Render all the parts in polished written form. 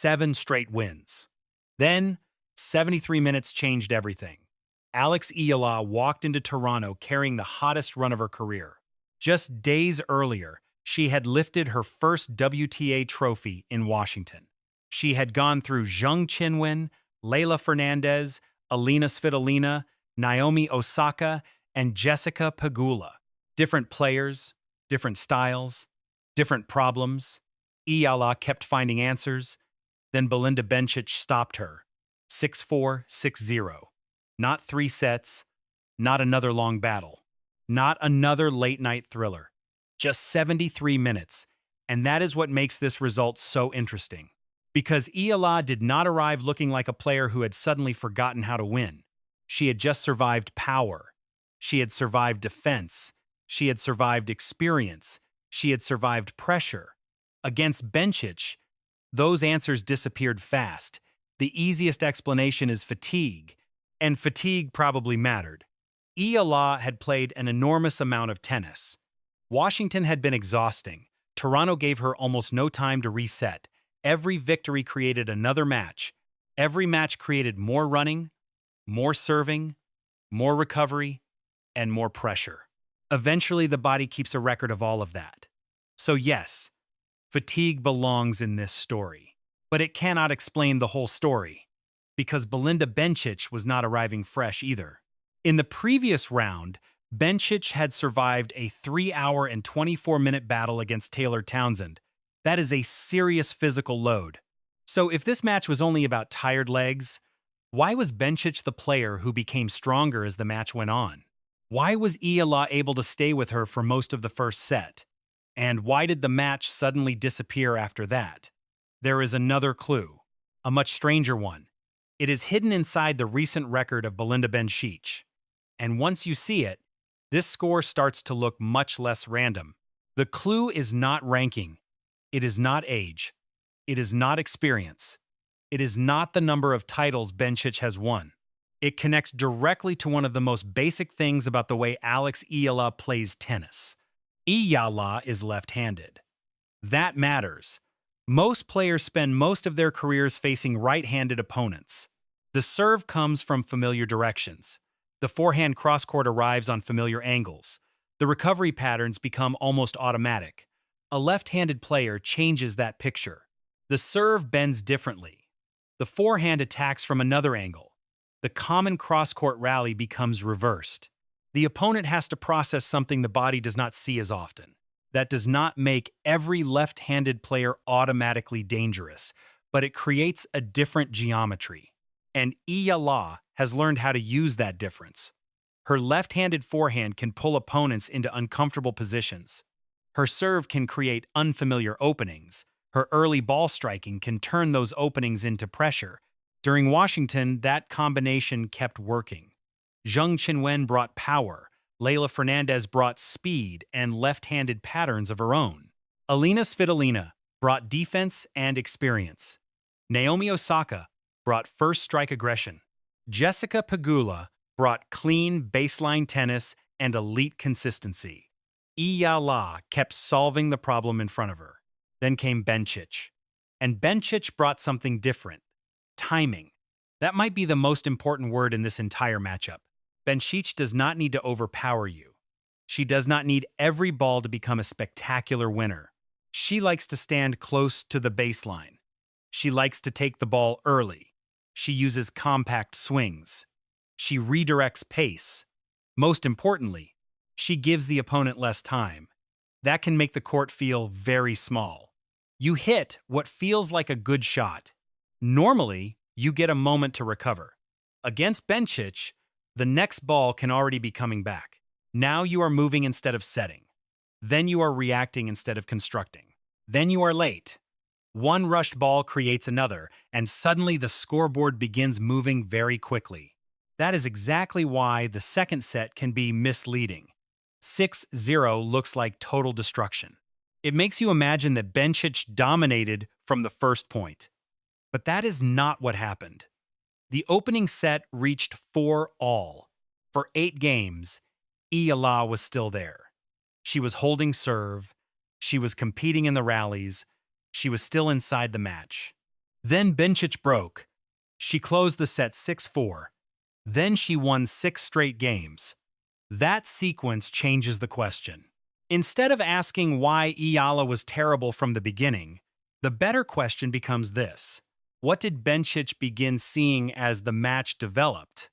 7 straight wins. Then, 73 minutes changed everything. Eala walked into Toronto carrying the hottest run of her career. Just days earlier, she had lifted her first WTA trophy in Washington. She had gone through Zheng Qinwen, Leylah Fernandez, Alina Svitolina, Naomi Osaka, and Jessica Pegula. Different players, different styles, different problems. Eala kept finding answers. Then Belinda Bencic stopped her. 6-4, 6-0. Not 3 sets, not another long battle, not another late-night thriller. Just 73 minutes, and that is what makes this result so interesting. Because Eala did not arrive looking like a player who had suddenly forgotten how to win. She had just survived power. She had survived defense. She had survived experience. She had survived pressure. Against Bencic, those answers disappeared fast. The easiest explanation is fatigue, and fatigue probably mattered. Eala had played an enormous amount of tennis. Washington had been exhausting. Toronto gave her almost no time to reset. Every victory created another match. Every match created more running, more serving, more recovery, and more pressure. Eventually, the body keeps a record of all of that. So yes, fatigue belongs in this story. But it cannot explain the whole story, because Belinda Bencic was not arriving fresh either. In the previous round, Bencic had survived a 3-hour and 24-minute battle against Taylor Townsend. That is a serious physical load. So if this match was only about tired legs, why was Bencic the player who became stronger as the match went on? Why was Eala able to stay with her for most of the first set? And why did the match suddenly disappear after that? There is another clue, a much stranger one. It is hidden inside the recent record of Belinda Bencic. And once you see it, this score starts to look much less random. The clue is not ranking. It is not age. It is not experience. It is not the number of titles Bencic has won. It connects directly to one of the most basic things about the way Eala plays tennis. Eala is left-handed. That matters. Most players spend most of their careers facing right-handed opponents. The serve comes from familiar directions. The forehand cross-court arrives on familiar angles. The recovery patterns become almost automatic. A left-handed player changes that picture. The serve bends differently. The forehand attacks from another angle. The common cross-court rally becomes reversed. The opponent has to process something the body does not see as often. That does not make every left-handed player automatically dangerous, but it creates a different geometry. And Eala has learned how to use that difference. Her left-handed forehand can pull opponents into uncomfortable positions. Her serve can create unfamiliar openings. Her early ball striking can turn those openings into pressure. During Washington, that combination kept working. Zheng Qinwen brought power. Leylah Fernandez brought speed and left-handed patterns of her own. Alina Svitolina brought defense and experience. Naomi Osaka brought first-strike aggression. Jessica Pegula brought clean baseline tennis and elite consistency. Eala kept solving the problem in front of her. Then came Bencic. And Bencic brought something different. Timing. That might be the most important word in this entire matchup. Bencic does not need to overpower you. She does not need every ball to become a spectacular winner. She likes to stand close to the baseline. She likes to take the ball early. She uses compact swings. She redirects pace. Most importantly, she gives the opponent less time. That can make the court feel very small. You hit what feels like a good shot. Normally, you get a moment to recover. Against Bencic, the next ball can already be coming back. Now you are moving instead of setting. Then you are reacting instead of constructing. Then you are late. One rushed ball creates another, and suddenly the scoreboard begins moving very quickly. That is exactly why the second set can be misleading. 6-0 looks like total destruction. It makes you imagine that Bencic dominated from the first point. But that is not what happened. The opening set reached 4-all. For 8 games, Eala was still there. She was holding serve. She was competing in the rallies. She was still inside the match. Then Bencic broke. She closed the set 6-4. Then she won 6 straight games. That sequence changes the question. Instead of asking why Eala was terrible from the beginning, the better question becomes this: what did Bencic begin seeing as the match developed?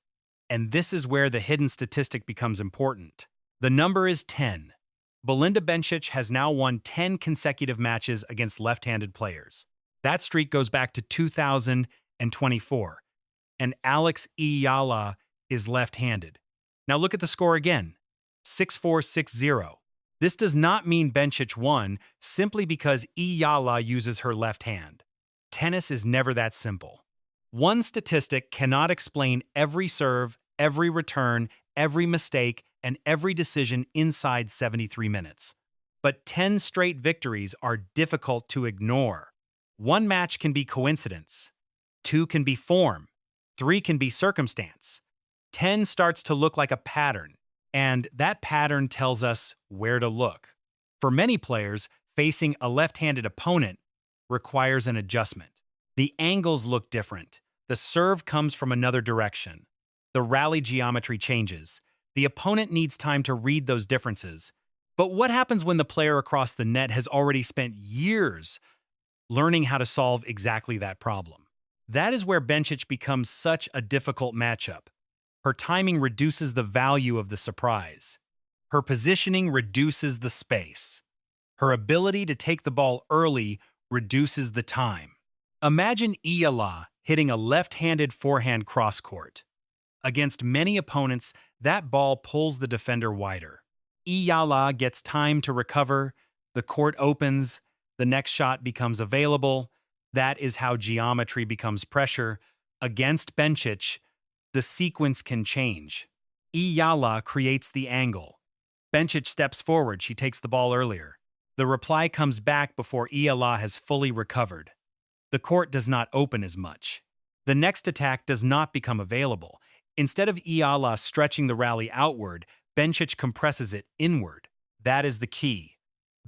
And this is where the hidden statistic becomes important. The number is 10. Belinda Bencic has now won 10 consecutive matches against left-handed players. That streak goes back to 2024, and Alex Eala is left-handed. Now look at the score again, 6-4, 6-0. This does not mean Bencic won simply because Eala uses her left hand. Tennis is never that simple. One statistic cannot explain every serve, every return, every mistake, and every decision inside 73 minutes. But 10 straight victories are difficult to ignore. One match can be coincidence. 2 can be form. 3 can be circumstance. 10 starts to look like a pattern, and that pattern tells us where to look. For many players, facing a left-handed opponent requires an adjustment. The angles look different. The serve comes from another direction. The rally geometry changes. The opponent needs time to read those differences. But what happens when the player across the net has already spent years learning how to solve exactly that problem? That is where Bencic becomes such a difficult matchup. Her timing reduces the value of the surprise. Her positioning reduces the space. Her ability to take the ball early reduces the time. Imagine Eala hitting a left-handed forehand cross-court. Against many opponents, that ball pulls the defender wider. Eala gets time to recover, the court opens, the next shot becomes available. That is how geometry becomes pressure. Against Bencic, the sequence can change. Eala creates the angle. Bencic steps forward, she takes the ball earlier. The reply comes back before Eala has fully recovered. The court does not open as much. The next attack does not become available. Instead of Eala stretching the rally outward, Bencic compresses it inward. That is the key.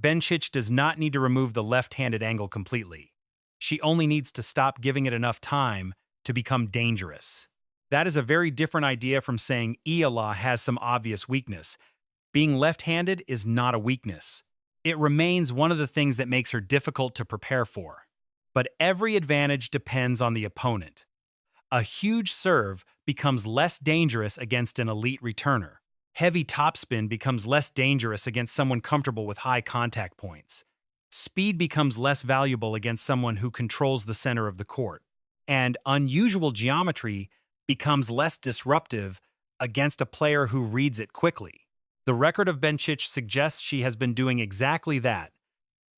Bencic does not need to remove the left-handed angle completely. She only needs to stop giving it enough time to become dangerous. That is a very different idea from saying Eala has some obvious weakness. Being left-handed is not a weakness. It remains one of the things that makes her difficult to prepare for. But every advantage depends on the opponent. A huge serve becomes less dangerous against an elite returner. Heavy topspin becomes less dangerous against someone comfortable with high contact points. Speed becomes less valuable against someone who controls the center of the court. And unusual geometry becomes less disruptive against a player who reads it quickly. The record of Bencic suggests she has been doing exactly that.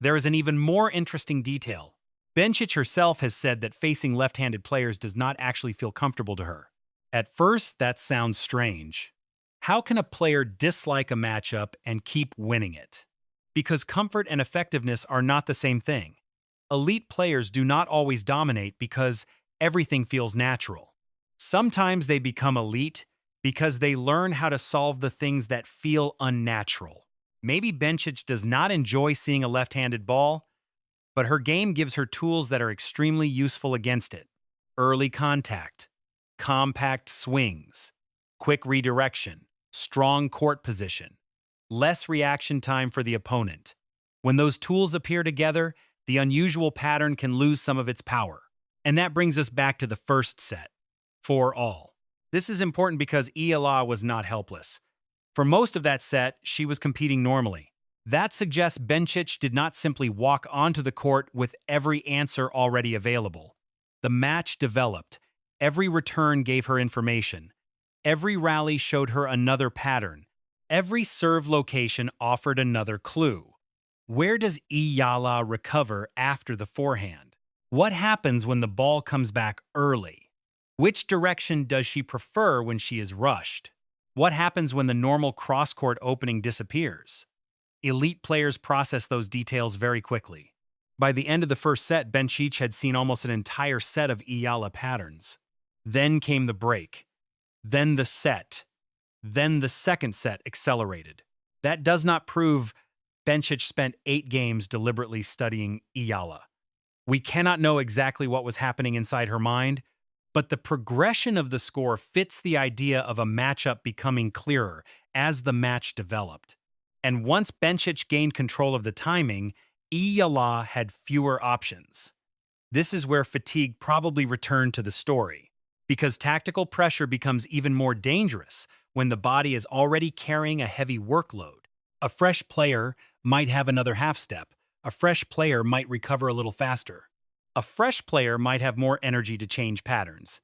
There is an even more interesting detail. Bencic herself has said that facing left-handed players does not actually feel comfortable to her. At first, that sounds strange. How can a player dislike a matchup and keep winning it? Because comfort and effectiveness are not the same thing. Elite players do not always dominate because everything feels natural. Sometimes they become elite because they learn how to solve the things that feel unnatural. Maybe Bencic does not enjoy seeing a left-handed ball, but her game gives her tools that are extremely useful against it. Early contact, compact swings, quick redirection, strong court position, less reaction time for the opponent. When those tools appear together, the unusual pattern can lose some of its power. And that brings us back to the first set, 4-all. This is important because Eala was not helpless. For most of that set, she was competing normally. That suggests Bencic did not simply walk onto the court with every answer already available. The match developed. Every return gave her information. Every rally showed her another pattern. Every serve location offered another clue. Where does Eala recover after the forehand? What happens when the ball comes back early? Which direction does she prefer when she is rushed? What happens when the normal cross-court opening disappears? Elite players process those details very quickly. By the end of the first set, Bencic had seen almost an entire set of Eala patterns. Then came the break. Then the set. Then the second set accelerated. That does not prove Bencic spent 8 games deliberately studying Eala. We cannot know exactly what was happening inside her mind, but the progression of the score fits the idea of a matchup becoming clearer as the match developed. And once Bencic gained control of the timing, Eala had fewer options. This is where fatigue probably returned to the story, because tactical pressure becomes even more dangerous when the body is already carrying a heavy workload. A fresh player might have another half step. A fresh player might recover a little faster. A fresh player might have more energy to change patterns.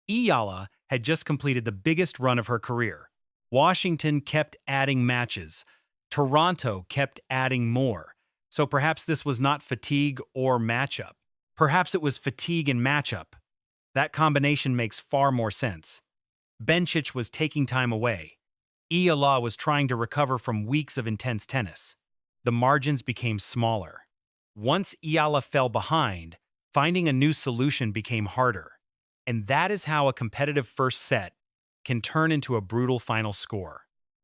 Eala had just completed the biggest run of her career. Washington kept adding matches. Toronto kept adding more. So perhaps this was not fatigue or matchup. Perhaps it was fatigue and matchup. That combination makes far more sense. Bencic was taking time away. Eala was trying to recover from weeks of intense tennis. The margins became smaller. Once Eala fell behind, finding a new solution became harder. And that is how a competitive first set can turn into a brutal final score.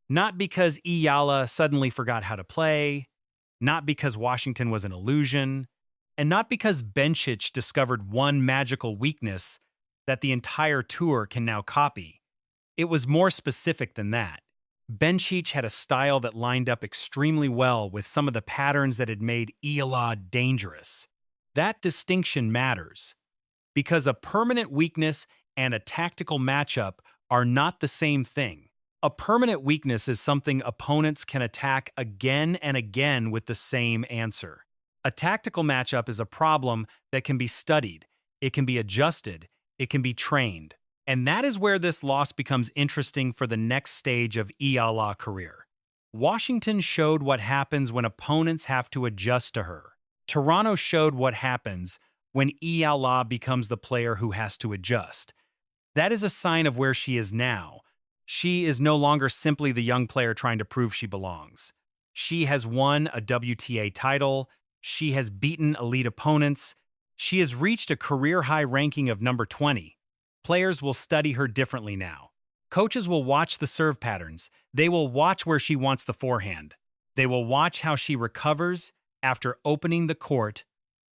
Not because Eala suddenly forgot how to play, not because Washington was an illusion, and not because Bencic discovered one magical weakness that the entire tour can now copy. It was more specific than that. Bencic had a style that lined up extremely well with some of the patterns that had made Eala dangerous. That distinction matters, because a permanent weakness and a tactical matchup are not the same thing. A permanent weakness is something opponents can attack again and again with the same answer. A tactical matchup is a problem that can be studied, it can be adjusted, it can be trained. And that is where this loss becomes interesting for the next stage of Eala's career. Washington showed what happens when opponents have to adjust to her. Toronto showed what happens when Eala becomes the player who has to adjust. That is a sign of where she is now. She is no longer simply the young player trying to prove she belongs. She has won a WTA title. She has beaten elite opponents. She has reached a career-high ranking of number 20. Players will study her differently now. Coaches will watch the serve patterns. They will watch where she wants the forehand. They will watch how she recovers after opening the court.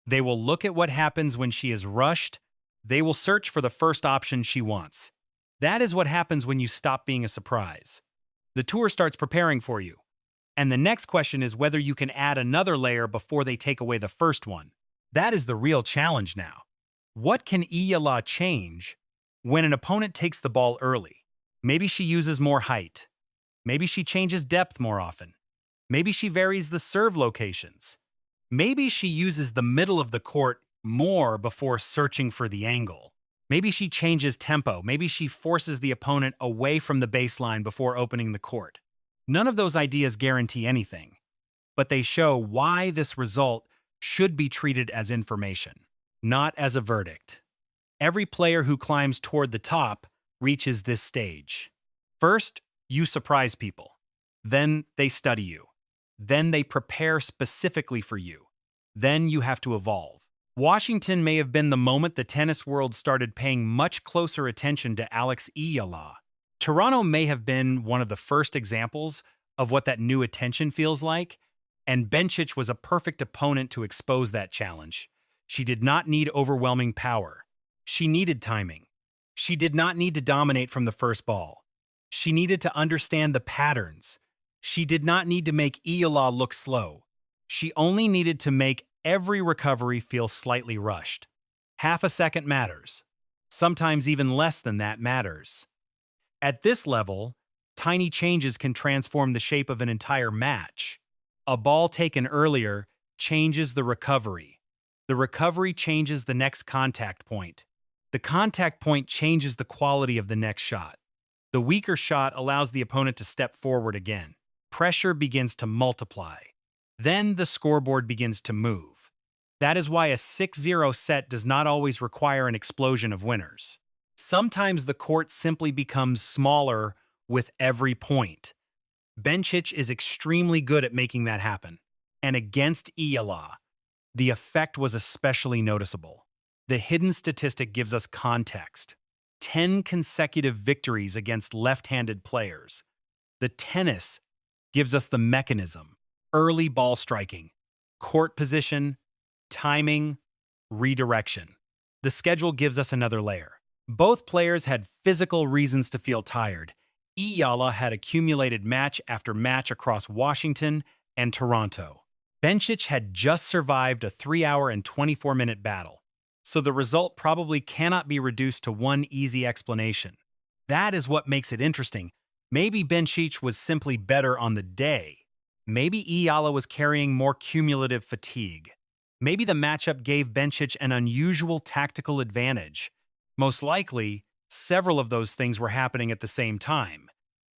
They will look at what happens when she is rushed. They will search for the first option she wants. That is what happens when you stop being a surprise. The tour starts preparing for you. And the next question is whether you can add another layer before they take away the first one. That is the real challenge now. What can Eala change when an opponent takes the ball early? Maybe she uses more height. Maybe she changes depth more often. Maybe she varies the serve locations. Maybe she uses the middle of the court more before searching for the angle. Maybe she changes tempo. Maybe she forces the opponent away from the baseline before opening the court. None of those ideas guarantee anything, but they show why this result should be treated as information, not as a verdict. Every player who climbs toward the top reaches this stage. First, you surprise people. Then they study you. Then they prepare specifically for you. Then you have to evolve. Washington may have been the moment the tennis world started paying much closer attention to Alex Eala. Toronto may have been one of the first examples of what that new attention feels like, and Bencic was a perfect opponent to expose that challenge. She did not need overwhelming power. She needed timing. She did not need to dominate from the first ball. She needed to understand the patterns. She did not need to make Eala look slow. She only needed to make every recovery feel slightly rushed. Half a second matters. Sometimes even less than that matters. At this level, tiny changes can transform the shape of an entire match. A ball taken earlier changes the recovery. The recovery changes the next contact point. The contact point changes the quality of the next shot. The weaker shot allows the opponent to step forward again. Pressure begins to multiply. Then the scoreboard begins to move. That is why a 6-0 set does not always require an explosion of winners. Sometimes the court simply becomes smaller with every point. Bencic is extremely good at making that happen. And against Eala, the effect was especially noticeable. The hidden statistic gives us context. 10 consecutive victories against left-handed players. The tennis gives us the mechanism. Early ball striking, court position, timing, redirection. The schedule gives us another layer. Both players had physical reasons to feel tired. Eala had accumulated match after match across Washington and Toronto. Bencic had just survived a 3-hour and 24-minute battle, so the result probably cannot be reduced to one easy explanation. That is what makes it interesting. Maybe Bencic was simply better on the day. Maybe Eala was carrying more cumulative fatigue. Maybe the matchup gave Bencic an unusual tactical advantage. Most likely, several of those things were happening at the same time.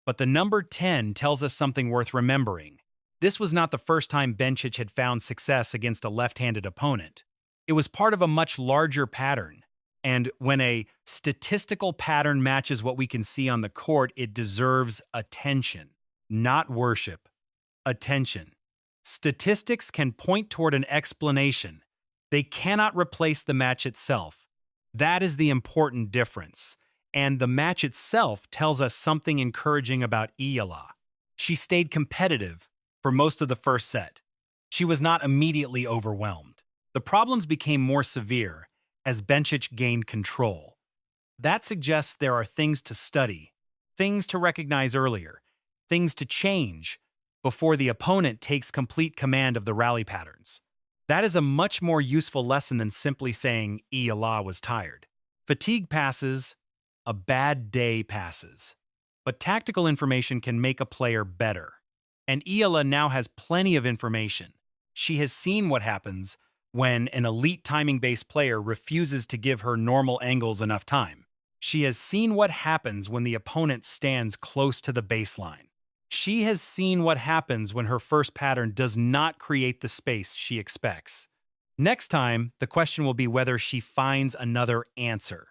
But the number 10 tells us something worth remembering. This was not the first time Bencic had found success against a left-handed opponent. It was part of a much larger pattern. And when a statistical pattern matches what we can see on the court, it deserves attention, not worship. Attention. Statistics can point toward an explanation. They cannot replace the match itself. That is the important difference. And the match itself tells us something encouraging about Eala. She stayed competitive for most of the first set. She was not immediately overwhelmed. The problems became more severe as Bencic gained control. That suggests there are things to study, things to recognize earlier, things to change before the opponent takes complete command of the rally patterns. That is a much more useful lesson than simply saying Eala was tired. Fatigue passes, a bad day passes. But tactical information can make a player better. And Eala now has plenty of information. She has seen what happens when an elite timing-based player refuses to give her normal angles enough time. She has seen what happens when the opponent stands close to the baseline. She has seen what happens when her first pattern does not create the space she expects. Next time, the question will be whether she finds another answer.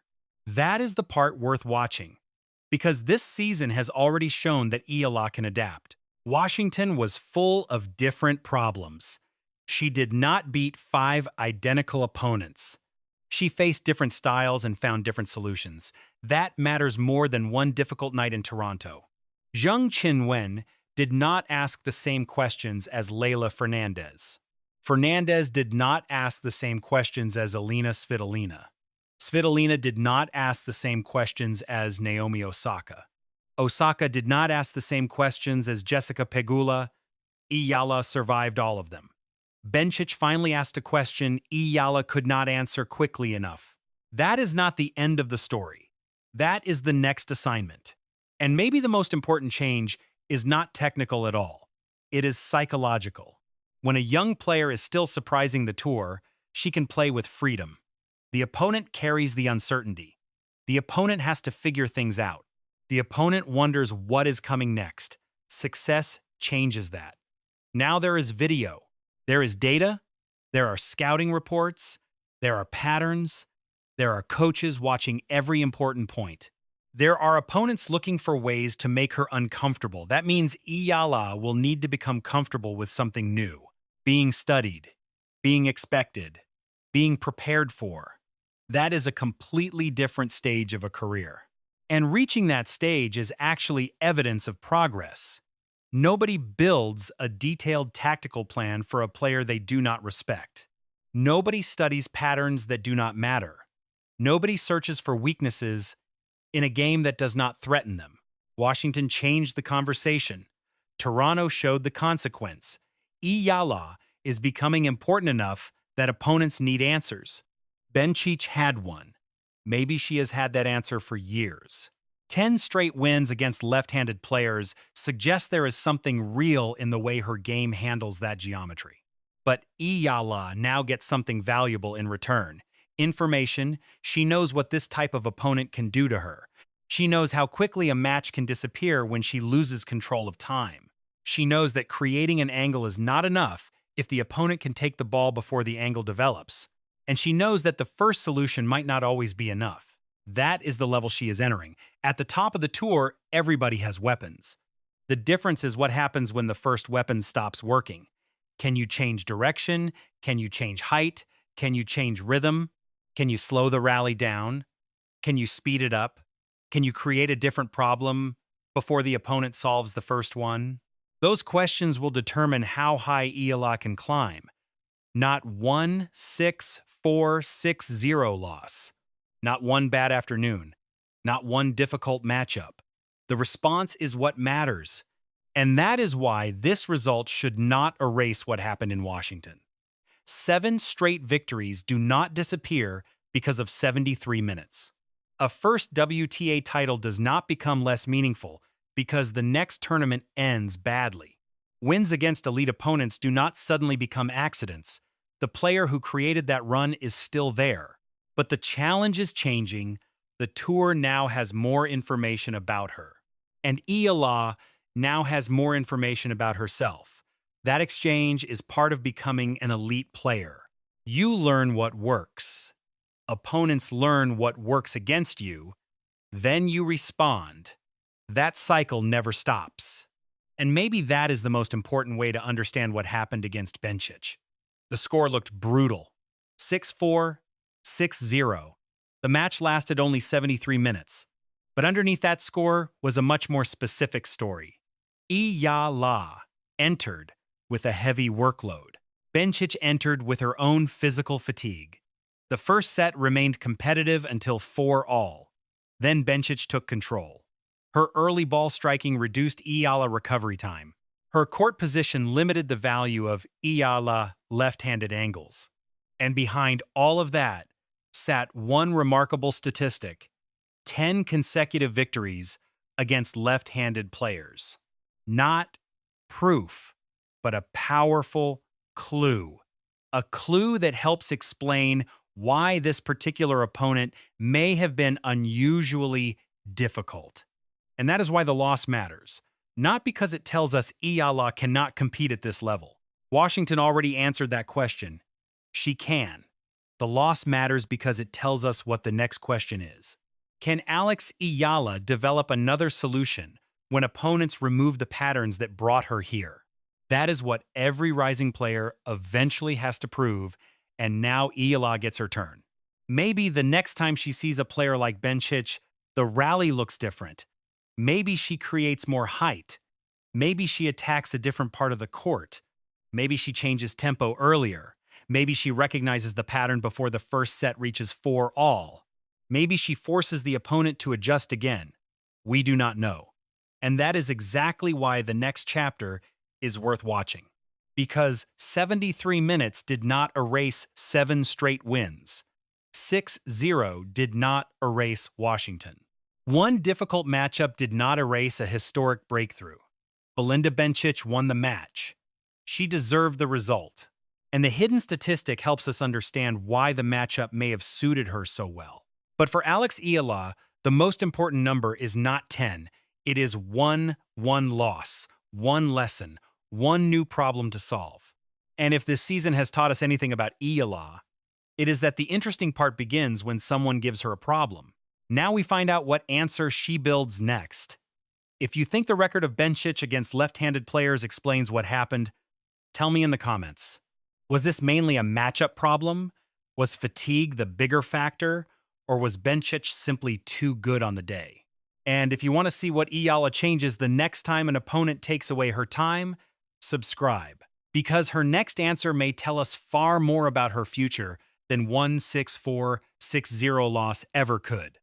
That is the part worth watching, because this season has already shown that Eala can adapt. Washington was full of different problems. She did not beat 5 identical opponents. She faced different styles and found different solutions. That matters more than one difficult night in Toronto. Zheng Qinwen did not ask the same questions as Leylah Fernandez. Fernandez did not ask the same questions as Alina Svitolina. Svitolina did not ask the same questions as Naomi Osaka. Osaka did not ask the same questions as Jessica Pegula. Eala survived all of them. Bencic finally asked a question Eala could not answer quickly enough. That is not the end of the story. That is the next assignment. And maybe the most important change is not technical at all. It is psychological. When a young player is still surprising the tour, she can play with freedom. The opponent carries the uncertainty. The opponent has to figure things out. The opponent wonders what is coming next. Success changes that. Now there is video. There is data. There are scouting reports. There are patterns. There are coaches watching every important point. There are opponents looking for ways to make her uncomfortable. That means Eala will need to become comfortable with something new, being studied, being expected, being prepared for. That is a completely different stage of a career. And reaching that stage is actually evidence of progress. Nobody builds a detailed tactical plan for a player they do not respect. Nobody studies patterns that do not matter. Nobody searches for weaknesses in a game that does not threaten them. Washington changed the conversation. Toronto showed the consequence. Eala is becoming important enough that opponents need answers. Bencic had one. Maybe she has had that answer for years. 10 straight wins against left-handed players suggest there is something real in the way her game handles that geometry. But Eala now gets something valuable in return. Information. She knows what this type of opponent can do to her. She knows how quickly a match can disappear when she loses control of time. She knows that creating an angle is not enough if the opponent can take the ball before the angle develops. And she knows that the first solution might not always be enough. That is the level she is entering. At the top of the tour, everybody has weapons. The difference is what happens when the first weapon stops working. Can you change direction? Can you change height? Can you change rhythm? Can you slow the rally down? Can you speed it up? Can you create a different problem before the opponent solves the first one? Those questions will determine how high Eala can climb. Not 1, 6, 6-4, 6-0 loss. Not one bad afternoon. Not one difficult matchup. The response is what matters. And that is why this result should not erase what happened in Washington. 7 straight victories do not disappear because of 73 minutes. A first WTA title does not become less meaningful because the next tournament ends badly. Wins against elite opponents do not suddenly become accidents. The player who created that run is still there. But the challenge is changing. The tour now has more information about her. And Eala now has more information about herself. That exchange is part of becoming an elite player. You learn what works. Opponents learn what works against you. Then you respond. That cycle never stops. And maybe that is the most important way to understand what happened against Bencic. The score looked brutal. 6-4, 6-0. The match lasted only 73 minutes. But underneath that score was a much more specific story. Eala entered with a heavy workload. Bencic entered with her own physical fatigue. The first set remained competitive until 4-all. Then Bencic took control. Her early ball striking reduced Eala recovery time. Her court position limited the value of Eala left-handed angles. And behind all of that sat one remarkable statistic: 10 consecutive victories against left-handed players. Not proof, but a powerful clue. A clue that helps explain why this particular opponent may have been unusually difficult. And that is why the loss matters. Not because it tells us Eala cannot compete at this level. Washington already answered that question. She can. The loss matters because it tells us what the next question is. Can Alex Eala develop another solution when opponents remove the patterns that brought her here? That is what every rising player eventually has to prove, and now Eala gets her turn. Maybe the next time she sees a player like Bencic, the rally looks different. Maybe she creates more height. Maybe she attacks a different part of the court. Maybe she changes tempo earlier. Maybe she recognizes the pattern before the first set reaches 4-all. Maybe she forces the opponent to adjust again. We do not know. And that is exactly why the next chapter is worth watching. Because 73 minutes did not erase 7 straight wins. 6-0 did not erase Washington. One difficult matchup did not erase a historic breakthrough. Belinda Bencic won the match. She deserved the result. And the hidden statistic helps us understand why the matchup may have suited her so well. But for Alex Eala, the most important number is not 10. It is one loss, one lesson, one new problem to solve. And if this season has taught us anything about Eala, it is that the interesting part begins when someone gives her a problem. Now we find out what answer she builds next. If you think the record of Bencic against left-handed players explains what happened, tell me in the comments. Was this mainly a matchup problem? Was fatigue the bigger factor? Or was Bencic simply too good on the day? And if you want to see what Eala changes the next time an opponent takes away her time, subscribe. Because her next answer may tell us far more about her future than one 6-4, 6-0 loss ever could.